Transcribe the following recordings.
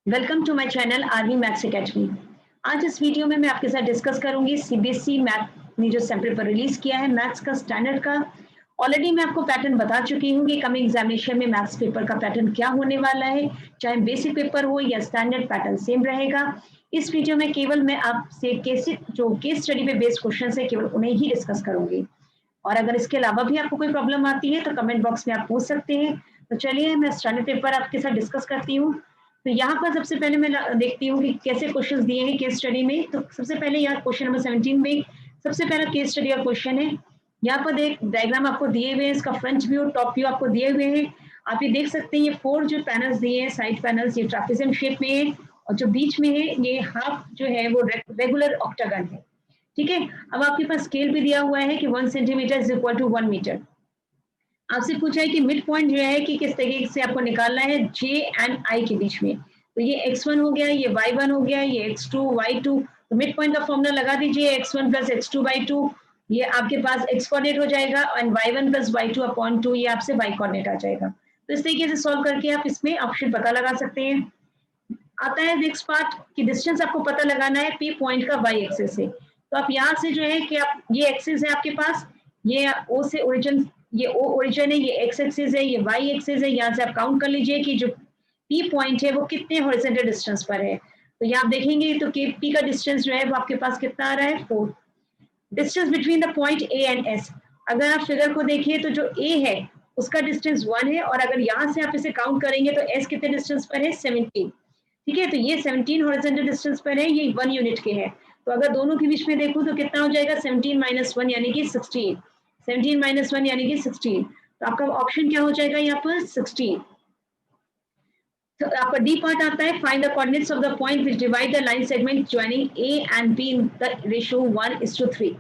Welcome to my channel army maths academy. आज इस video में मैं आपके साथ डिस्कस करूंगी सीबीएसई मैथ ने जो सैम्पल पेपर रिलीज किया है मैथ्स का स्टैंडर्ड का। ऑलरेडी मैं आपको पैटर्न बता चुकी हूँ कि कमिंग एग्जामिनेशन में मैथ्स पेपर का पैटर्न क्या होने वाला है, चाहे बेसिक पेपर हो या स्टैंडर्ड पैटर्न सेम रहेगा। इस वीडियो में केवल मैं आपसे केस स्टडी पे बेस्ड क्वेश्चन है केवल उन्हें ही डिस्कस करूंगी। और अगर इसके अलावा भी आपको कोई प्रॉब्लम आती है तो कमेंट बॉक्स में आप पूछ सकते हैं। तो चलिए मैं स्टैंडर्ड पेपर आपके साथ डिस्कस करती हूँ। तो यहाँ पर सबसे पहले मैं देखती हूँ कि कैसे क्वेश्चंस दिए हैं केस स्टडी में। तो सबसे पहले यहाँ क्वेश्चन नंबर 17 में सबसे पहला केस स्टडी का क्वेश्चन है। यहाँ पर एक डायग्राम आपको दिए हुए हैं, इसका फ्रंट व्यू टॉप व्यू आपको दिए हुए हैं। आप ये देख सकते हैं, ये 4 जो पैनल्स दिए हैं साइड पैनल्स, ये ट्रापेजियम शेप में है और जो बीच में है ये हाफ जो है वो रेगुलर ऑक्टागन है। ठीक है, अब आपके पास स्केल भी दिया हुआ है कि 1 centimetre is equal to 1 metre. आपसे पूछा है कि मिड पॉइंट जो है कि किस तरीके से आपको निकालना है जे एंड आई के बीच में। तो ये x1 हो गया, ये y1 हो गया, ये x2 y2। तो मिड पॉइंट का फॉर्मूला लगा दीजिए x1 प्लस x2 बाई 2। ये आपके पास x कोऑर्डिनेट हो जाएगा and y1 plus y2 upon 2 ये आपसे y कोऑर्डिनेट आ जाएगा। तो इस तरीके से सॉल्व करके आप इसमें ऑप्शन पता लगा सकते हैं। आता है नेक्स्ट पार्ट कि डिस्टेंस आपको पता लगाना है पी पॉइंट का वाई एक्सिस से। तो आप यहाँ से जो है कि आप ये एक्सिस है आपके पास, ये ओ से ओरिजिन, ये ओ ओरिजिन है, ये एक्स एक्सिस है, ये वाई एक्सिस है। यहाँ से आप काउंट कर लीजिए कि जो पी पॉइंट है वो कितने हॉरिजॉन्टल डिस्टेंस पर है। तो यहाँ आप देखेंगे तो कि पी का डिस्टेंस जो है वो आपके पास कितना आ रहा है 4। Distance between the point A and S, अगर आप फिगर को देखिए तो जो ए है उसका डिस्टेंस 1 है और अगर यहाँ से आप इसे काउंट करेंगे तो एस कितने डिस्टेंस पर है 17। ठीक है, तो ये 17 हॉरिजॉन्टल डिस्टेंस पर है, ये 1 यूनिट के हैं। तो अगर दोनों के बीच में देखूं तो कितना हो जाएगा 17 माइनस 1 यानी कि 16। 17 माइनस 1 यानी कि 16। तो आपका ऑप्शन क्या हो जाएगा यहाँ पर 16। तो आपका डी पार्ट आता है find the coordinates of the point which divide the line segment joining A and be in the ratio 1:3।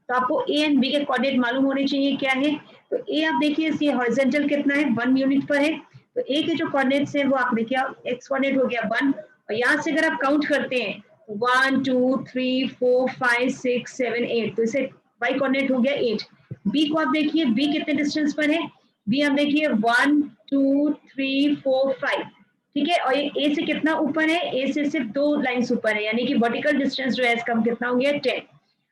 तो आपको ए एंड बी के कोऑर्डिनेट मालूम होने चाहिए क्या है। तो ए आप देखिए इसकी हॉरिजॉन्टल कितना है 1 यूनिट पर है। तो ए के जो कोऑर्डिनेट्स हैं वो आप देखिए एक्स कोऑर्डिनेट हो गया 1 और यहाँ से अगर आप काउंट करते हैं 1 2 3 4 5 6 7 8 तो इसे वाई कोऑर्डिनेट हो गया 8। बी को आप देखिए बी कितने डिस्टेंस पर है, बी आप देखिए 1 2 3 4 5। ठीक है, और ये ए से कितना ऊपर है, ए से सिर्फ 2 लाइंस ऊपर है यानी कि वर्टिकल डिस्टेंस जो है इसका कितना हो गया 10।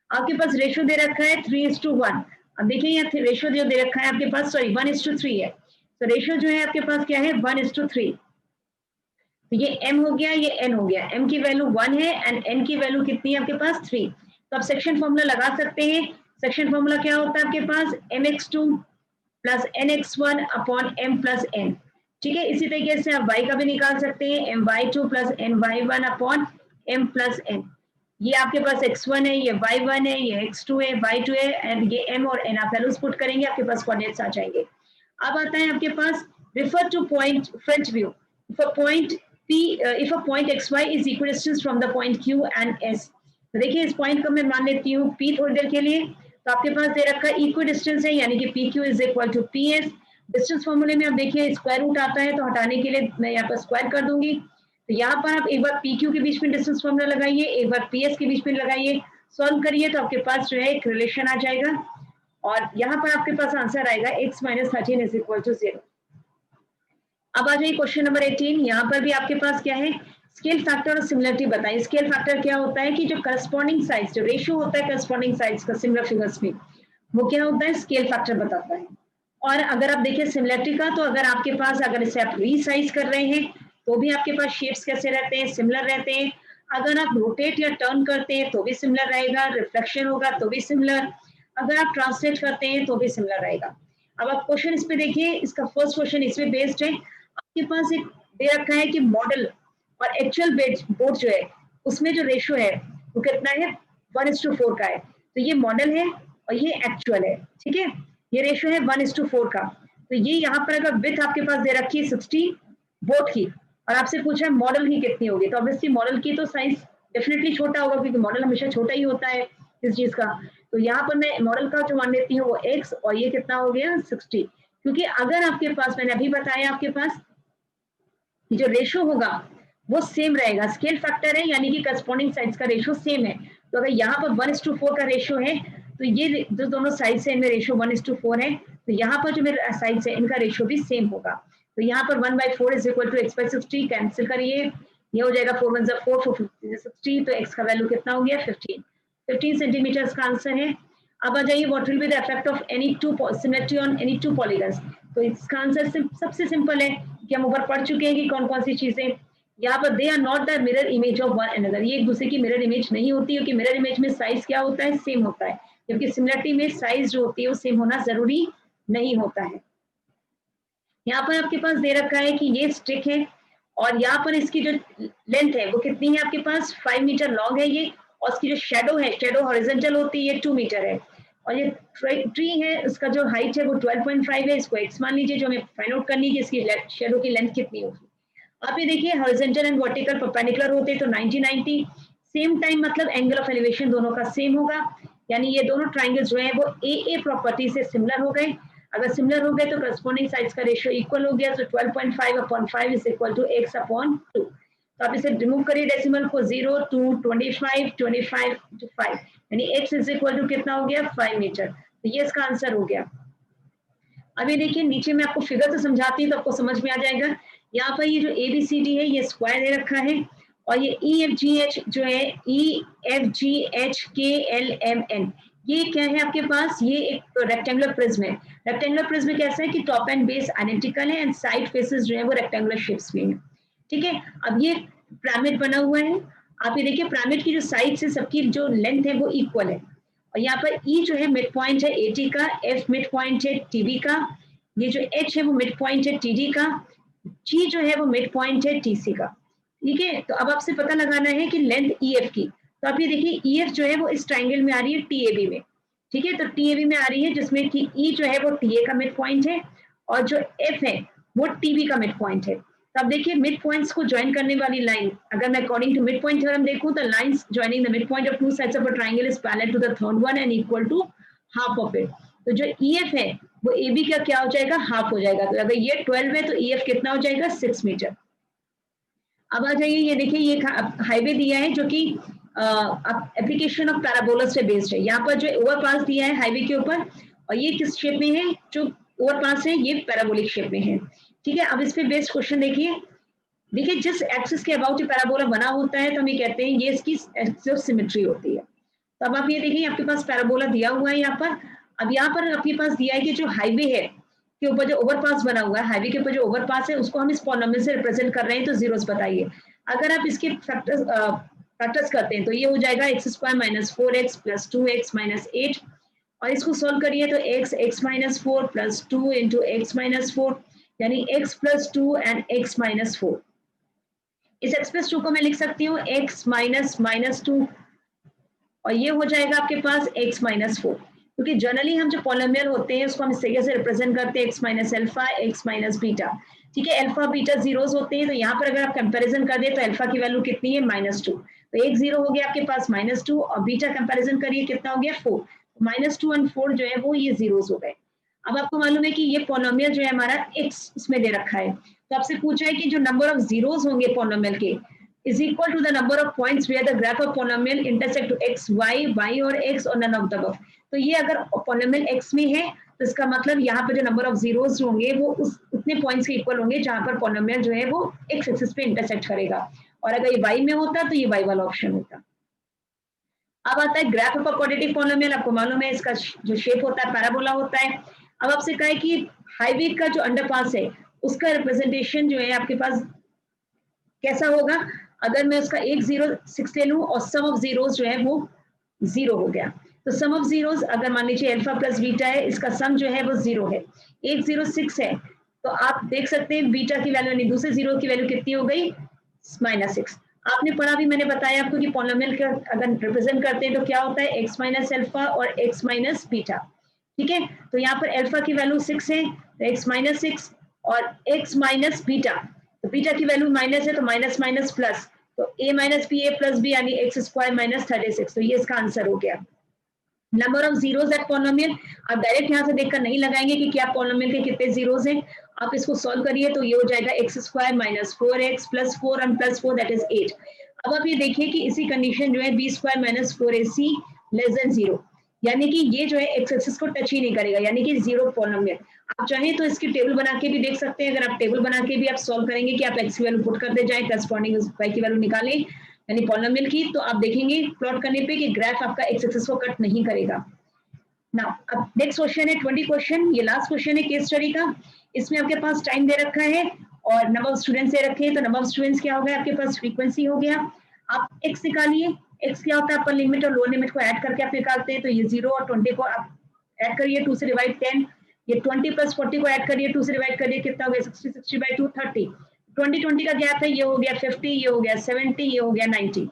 आपके पास रेशियो दे रखा है 3:1। अब देखिए यहाँ रेशियो जो दे रखा है आपके पास सॉरी 1:3 है। तो रेशियो जो है आपके पास क्या है 1:3। तो ये m हो गया, ये n हो गया। m की वैल्यू 1 है एंड n की वैल्यू कितनी है आपके पास 3। तो आप सेक्शन फॉर्मूला लगा सकते हैं। सेक्शन फॉर्मूला क्या होता है आपके पास mx2 plus nx1 upon m plus n। ठीक है, इसी तरीके से आप y का भी निकाल सकते हैं my2 plus ny1 upon m plus n। ये आपके पास x1 है, ये y1 है, ये x2 है, y2 है एंड ये m और n आप वैल्यूज पुट करेंगे आपके पास कोऑर्डिनेट्स आ जाएंगे। अब आता है आपके पास refer to point front view if a point p if a point xy is equidistant from the point q and s। तो देखिए इस पॉइंट को मैं मान लेती हूँ p थोड़ी देर के लिए। तो आपके पास दे रखा है इक्वी डिस्टेंस है यानी कि P Q is equal to P S. Distance फॉर्मूले में आप देखिए स्क्वायर रूट आता है तो हटाने के लिए मैं यहाँ पर स्क्वायर कर दूंगी। तो यहाँ पर आप एक बार पी क्यू के बीच में डिस्टेंस फॉर्मूला लगाइए, एक बार पी एस के बीच में लगाइए, सॉल्व करिए तो आपके पास जो है एक रिलेशन आ जाएगा और यहाँ पर आपके पास आंसर आएगा x minus 13 is equal to 0। अब आ जाइए क्वेश्चन नंबर 18। यहाँ पर भी आपके पास क्या है स्केल फैक्टर और सिमिलरिटी बताइए। स्केल फैक्टर क्या होता है कि जो करस्पॉन्डिंग साइड्स जो रेशियो होता है करस्पॉन्डिंग साइड्स का सिमिलर फिगर्स में वो क्या होता है स्केल फैक्टर बताता है। और अगर आप देखिए सिमिलरिटी का तो अगर आपके पास अगर इसे आप रीसाइज कर रहे हैं तो भी आपके पास शेप्स कैसे रहते हैं सिमिलर रहते हैं। अगर आप रोटेट या टर्न करते हैं तो भी सिमिलर रहेगा, रिफ्लेक्शन होगा तो भी सिमिलर, अगर आप ट्रांसलेट करते हैं तो भी सिमिलर रहेगा। अब आप क्वेश्चन इसमें देखिए, इसका फर्स्ट क्वेश्चन इसमें बेस्ड है। आपके पास एक दे रखा है कि मॉडल और एक्चुअल बोर्ड जो है उसमें जो रेशियो है वो कितना है 1:4 का है। तो ये मॉडल है और ये एक्चुअल है। ठीक है, ये रेशियो है 1:4 का। तो ये यहाँ पर अगर विथ आपके पास दे रखी है 60 बोट की और आपसे पूछा है मॉडल की कितनी होगी तो ऑब्वियसली मॉडल की तो साइज डेफिनेटली छोटा होगा क्योंकि मॉडल हमेशा छोटा ही होता है इस चीज का। तो यहाँ पर मैं मॉडल का जो मान लेती हूँ वो x और ये कितना हो गया 60। क्योंकि अगर आपके पास मैंने अभी बताया आपके पास जो रेशियो होगा वो सेम रहेगा, स्केल फैक्टर है यानी कि करस्पॉन्डिंग साइड्स का रेशियो सेम है। तो अगर यहाँ पर 1:4 का रेशियो है तो ये जो दोनों साइड्स है इनमें रेशियो 1:4 है। तो यहाँ पर जो मेरे साइड्स है इनका रेशियो भी सेम होगा। तो यहाँ पर 1/4 is equal to x/60 cancel करिए, ये हो जाएगा 4 1 4 4 15 60, तो x का वैल्यू कितना हो गया 15 सेंटीमीटर का आंसर है। अब आ जाइए, what will be the effect of any two symmetry on any two polygons. तो इसका आंसर सबसे सिंपल है कि हम ऊपर पढ़ चुके हैं कि कौन कौन सी चीजें यहाँ पर, they are not the mirror image of one another, ये एक दूसरे की मिरर इमेज नहीं होती, क्योंकि मिरर इमेज में साइज क्या होता है, सेम होता है, जबकि सिमिलरिटी में साइज जो होती है वो सेम होना जरूरी नहीं होता है। यहाँ पर आपके पास दे रखा है कि ये स्टिक है और यहाँ पर इसकी जो लेंथ है वो कितनी है आपके पास 5 मीटर लॉन्ग है ये, और इसकी जो शेडो है, शेडो हॉरिजॉन्टल होती है, ये 2 मीटर है, और ये ट्री है उसका जो हाइट है वो 12.5 है, इसको x मान लीजिए, जो हमें फाइंड आउट करनी है कि इसकी शेडो की लेंथ कितनी होगी। आप ये देखिए हॉरिजॉन्टल एंड वर्टिकल परपेंडिकुलर होते हैं तो 90-90, सेम टाइम मतलब एंगल ऑफ एलिवेशन दोनों का सेम होगा, यानी ये दोनों ट्राइंगल्स जो है वो ए प्रॉपर्टी से सिमिलर हो गए। अगर सिमिलर हो गए तो करस्पॉन्डिंग साइड्स का रेशियो इक्वल हो गया, तो 12.5/5 इज इक्वल टू x/2। तो आप इसे रिमूव करिए डेसिमल को, 0 2 25 25 to 5, यानी x इज इक्वल टू कितना हो गया 5 मीटर। तो ये इसका आंसर हो गया। अब ये देखिए नीचे मैं आपको फिगर से समझाती हूँ तो आपको समझ में आ जाएगा। यहाँ पर ये जो ABCD है ये स्क्वायर दे रखा है, और ये EFGH जो है EFGHKLMN ये क्या है आपके पास, ये एक रेक्टेंगुलर प्रिज्म है। रेक्टेंगुलर प्रिज्म कैसा है कि टॉप एंड बेस आइडेंटिकल है एंड साइड फेसेस जो है वो रेक्टेंगुलर शेप्स में है, ठीक है। अब ये पिरामिड बना हुआ है, आप ये देखिए पिरामिड की जो साइड से सबकी जो लेंथ है वो इक्वल है, और यहाँ पर E जो है मिड पॉइंट है AT का, F मिड पॉइंट है TB का, ये जो H है वो मिड पॉइंट है TD का, G जो है वो मिड पॉइंट है TC का, ठीक है। तो अब आपसे पता लगाना है कि लेंथ EF की, तो आप ये देखिए EF जो है वो इस ट्राइंगल में आ रही है TAB में, ठीक है। तो TAB में आ रही है जिसमें कि E जो है वो TA का मिड पॉइंट है और जो F है वो TB का मिड पॉइंट है। तो अब देखिए मिड पॉइंट्स को ज्वाइन करने वाली लाइन, अगर मैं according to mid point theorem देखूं तो lines joining the mid point of two sides of a triangle is parallel to the third one and equal to half of it. तो जो EF है वो AB का क्या हो जाएगा, हाफ हो जाएगा। तो अगर ये 12 है तो EF कितना हो जाएगा 6 मीटर। अब आ जाइए, ये देखिए ये हाईवे दिया है जो कि एप्लीकेशन ऑफ पैराबोलस पे बेस्ड है। यहाँ पर जो ओवरपास दिया है हाईवे के ऊपर, और ये किस शेप में है, जो ओवरपास है ये पैराबोलिक शेप में है, ठीक है। अब इस पे बेस्ड क्वेश्चन देखिए, जिस एक्सिस के अबाउट ये पैराबोला बना होता है तो हम ये कहते हैं ये इसकी एक्सिस ऑफ सिमेट्री होती है। तो अब आप ये देखिए आपके पास पैराबोला दिया हुआ है यहाँ पर। अब यहाँ पर आपके पास दिया है कि जो हाईवे है के ऊपर जो ओवरपास बना हुआ है, हाईवे के ऊपर जो ओवरपास है उसको हम इस पॉलिनोमियल से रिप्रेजेंट कर रहे हैं, तो जीरोस बताइए। अगर आप इसके फैक्टर्स करते हैं तो ये हो जाएगा x² - 4x + 2x - 8, और इसको सोल्व करिए तो x - 4 + 2 × x - 4, यानी x + 2 एंड x - 4। इस x + 2 को मैं लिख सकती हूँ x - 2, और ये हो जाएगा आपके पास x - 4, क्योंकि जनरली हम जो पॉलिनोमियल होते हैं उसको हम इस तरीके से रिप्रेजेंट करते हैं x - अल्फा x - बीटा, ठीक है। अल्फा बीटा जीरोस होते हैं, तो यहाँ पर अगर आप कंपैरिजन कर दें तो अल्फा की वैल्यू कितनी है -2, तो एक जीरो हो गया आपके पास -2, और बीटा कंपैरिजन करिए कितना हो गया 4, -2 और 4 जो है वो ये जीरोस हो गए। अब आपको मालूम है कि ये पॉलिनोमियल जो है हमारा x इसमें दे रखा है, तो आपसे पूछा है कि जो नंबर ऑफ जीरोस होंगे पॉलिनोमियल के is equal to the number of points where the graph of polynomial intersect to x, y or x or none of the above। तो ये अगर polynomial x में है तो इसका मतलब यहाँ पे जो नंबर ऑफ जीरोस होंगे वो उतने पॉइंट्स के इक्वल होंगे जहां पर polynomial जो है वो x एक्सिस पे इंटरसेक्ट करेगा, और अगर ये y में होता तो ये y वाला ऑप्शन होता। अब आता है graph of a quadratic polynomial. आपको मालूम है इसका जो शेप होता है पैराबोला होता है। अब आपसे कहा है कि हाईवे का जो अंडरपास है उसका रिप्रेजेंटेशन जो है आपके पास कैसा होगा। अगर मैं उसका 106 ले लूं और सम ऑफ जीरोस जो है वो 0 हो गया, तो सम ऑफ जीरोस अगर मान लीजिए अल्फा प्लस बीटा है, इसका सम जो है वो 0 है, 106 है, तो आप देख सकते हैं बीटा की वैल्यू यानी दूसरे जीरो की वैल्यू कितनी हो गई -6। आपने पढ़ा भी, मैंने बताया आपको कि पॉलिनोमियल का अगर रिप्रेजेंट करते हैं तो क्या होता है x - अल्फा और x - बीटा, ठीक है। तो यहाँ पर अल्फा की वैल्यू 6 है तो x - 6 और x - बीटा, तो बीटा की वैल्यू माइनस है तो माइनस माइनस प्लस, तो a - b a + b यानी x² - 36, तो ये इसका आंसर हो गया। Number of zeros eight polynomial आप डायरेक्ट यहाँ से देखकर नहीं लगाएंगे कि क्या पॉलिनोमियल के कितने जीरोस हैं, आप इसको सॉल्व करिए तो ये हो जाएगा x² - 4x + 4 and +4 that is 8। अब आप ये देखिए कि इसी कंडीशन जो है b² - 4ac <0, यानी कि ये जो है एक्स एक्सिस को टच ही नहीं करेगा, यानी कि जीरो पॉलिनोमियल। आप चाहें तो इसकी टेबल बना के भी देख सकते हैं। अगर आप टेबल बना के भी आप सॉल्व करेंगे कि आप एक्स की वैल्यू पुट कर दे जाए, करस्पॉन्डिंग वाई की वैल्यू निकालें यानी पॉलिनोमियल की, तो आप देखेंगे प्लॉट करने पे कि ग्राफ आपका एक्स एक्सिस को कट नहीं करेगा। नाउ अब नेक्स्ट क्वेश्चन है 20 क्वेश्चन, ये लास्ट क्वेश्चन है केस स्टडी का। इसमें आपके पास टाइम दे रखा है और नंबर ऑफ स्टूडेंट्स दे रखे हैं। तो नंबर ऑफ स्टूडेंट्स क्या हो गया आपके पास, फ्रीक्वेंसी हो गया। आप एक्स निकालिए, एक्स क्या होता है अपर लिमिट और लोअर लिमिट को ऐड करके आप निकालते हैं। तो ये 0 और 20 को आप ऐड करिए, 2 से डिवाइड 10, ये 20 प्लस 40 को ऐड करिए, 2 से डिवाइड करिए, कितना हो गया 60, 60 बाई 2 30, 20 का गैप है, ये हो गया 50, ये हो गया 70, ये हो गया 90।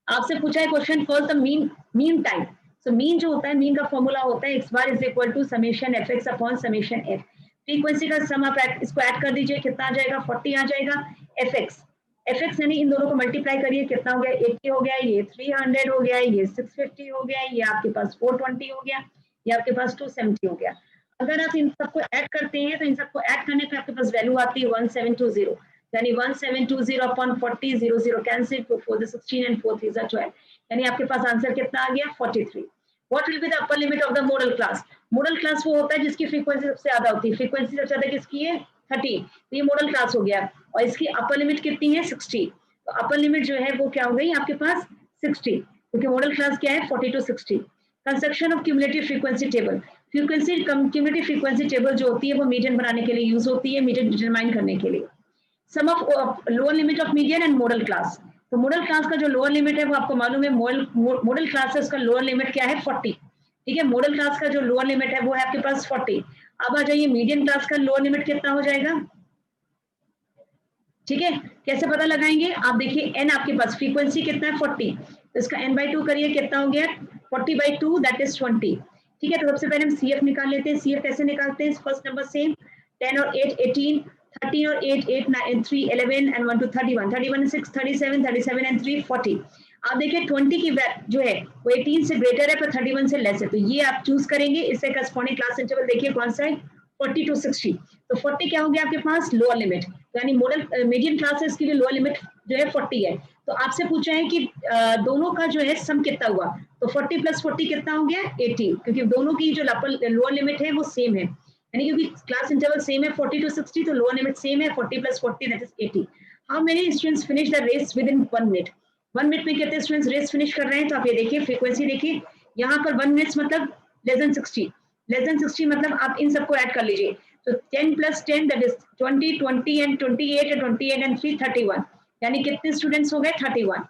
आपसे पूछा है question for the mean time. So mean जो होता है, मीन का फॉर्मूला होता है x bar is equal to summation f x upon summation f. Frequency का सम आप इसको ऐड कर दीजिए, कितना आ जाएगा 40 आ जाएगा। एफ एक्स यानी इन दोनों को मल्टीप्लाई करिए, कितना हो गया 80 हो गया, ये 300 हो गया, ये 650 हो गया, ये आपके पास 420 हो गया, ये आपके पास 270 हो गया। अगर आप इन सबको ऐड करते हैं तो इन सबको ऐड करने पे आपके पास वैल्यू आती है 1720, यानी 1720 अपॉन 40, 0 0 कैंसिल, 4 4 16 एंड 4 3 12, यानी आपके पास आंसर कितना आ गया 43। What will be the upper limit of the model class. Model class वो होता है जिसकी फ्रीक्वेंसी सबसे ज्यादा होती है। फ्रीक्वेंसी सबसे ज्यादा किसकी है 30, तो ये मॉडल क्लास हो गया। और इसकी अपर लिमिट कितनी है 60, तो अपर लिमिट जो है वो क्या हो गई आपके पास 60, क्योंकि मॉडल क्लास क्या है 40 to 60। Construction of cumulative frequency table. Frequency cumulative frequency table जो होती है वो मीडियन बनाने के लिए यूज होती है, मीडियन डिटरमाइन करने के लिए। Sum of lower limit of median and modal class. तो मॉडल क्लास का जो लोअर लिमिट है वो आपको मालूम है, मॉडल क्लास है उसका लोअर लिमिट क्या है 40, ठीक है। मॉडल क्लास का जो लोअर लिमिट है वो है आपके पास 40। अब आ जाइए मीडियन क्लास का लोअर लिमिट कितना हो जाएगा, ठीक है। कैसे पता लगाएंगे, आप देखिए एन आपके पास फ्रीक्वेंसी कितना है 40, तो इसका एन बाई 2 करिए, कितना हो गया 40 बाई 2 दैट इज 20, ठीक है। तो सबसे पहले हम सीएफ निकाल लेते हैं। सीएफ कैसे निकालते हैं, फर्स्ट नंबर सेम, 10 और 8 18, 13 और 8 8 9 and 3 11 and 1 to 31, 31 and 6 37, 37 and 3 40। आप देखिए 20 की जो है वो 18 से ग्रेटर है पर 31 से लेस है, तो ये आप चूज करेंगे। इससे करस्पॉन्डिंग क्लास इंटरवल देखिए कौन सा है 40 to 60। तो 40 क्या हो गया आपके पास लोअर लिमिट, यानी मॉडल मीडियम क्लासेस की लोअर लिमिट जो है 40 है। तो आपसे पूछा है कि दोनों का जो है सम कितना हुआ, तो 40 प्लस 40 कितना हो गया 80, क्योंकि दोनों की जो लोअर लिमिट है वो सेम है, यानी क्योंकि क्लास इंटरवल सेम है 40 to 60, तो लोअर लिमिट सेम है 40 plus 40 that is 80। How many students finish the race within 1 minute. 1 minute में कितने स्टूडेंट्स रेस फिनिश कर रहे हैं, तो आप ये देखिए फ्रीक्वेंसी देखिए, यहाँ पर 1 मिनट मतलब लेस देन 60, लेस देन 60 मतलब आप इन सबको ऐड कर लीजिए। तो 10 plus 10 that is 20, 20 and 28 and 28 and 3 31, यानी कितने स्टूडेंट्स हो गए 31।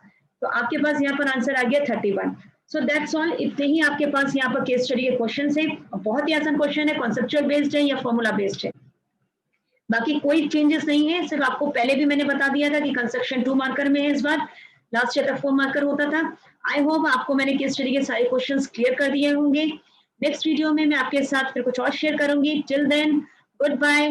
तो आपके पास यहाँ पर आंसर आ गया 31। सो दैट्स ऑल, इतने ही आपके पास यहाँ पर केस स्टडी के क्वेश्चन है। बहुत ही आसान क्वेश्चन है, कॉन्सेप्चुअल बेस्ड है या फॉर्मूला बेस्ड है, बाकी कोई चेंजेस नहीं है। सिर्फ आपको पहले भी मैंने बता दिया था कि कंस्ट्रक्शन 2 मार्कर में है, इस बार लास्ट ईयर तक 4 मार्कर होता था। आई होप आपको मैंने केस स्टडी के सारे क्वेश्चंस क्लियर कर दिए होंगे। नेक्स्ट वीडियो में मैं आपके साथ फिर कुछ और शेयर करूंगी। Till then good bye.